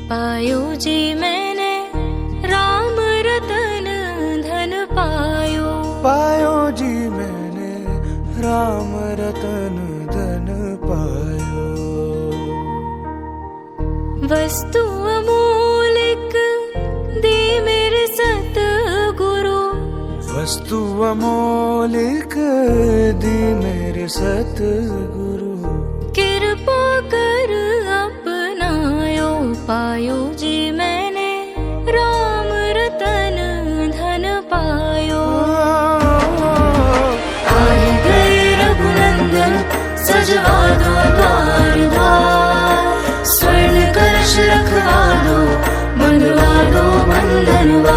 पायो जी मैंने राम रतन धन पायो। पायो जी मैंने राम रतन धन पायो। वस्तु अमूलिक दे मेरे सतगुरु। वस्तु अमोलिक दी मेरे सतगुरु। कृपा कर अपनायो पायो जी मैंने राम रतन धन पायो। आए गए रघुनंदन सजवा दो द्वार द्वार। स्वर्ण कलश रखवा दो बंधवा दो बंधनवा।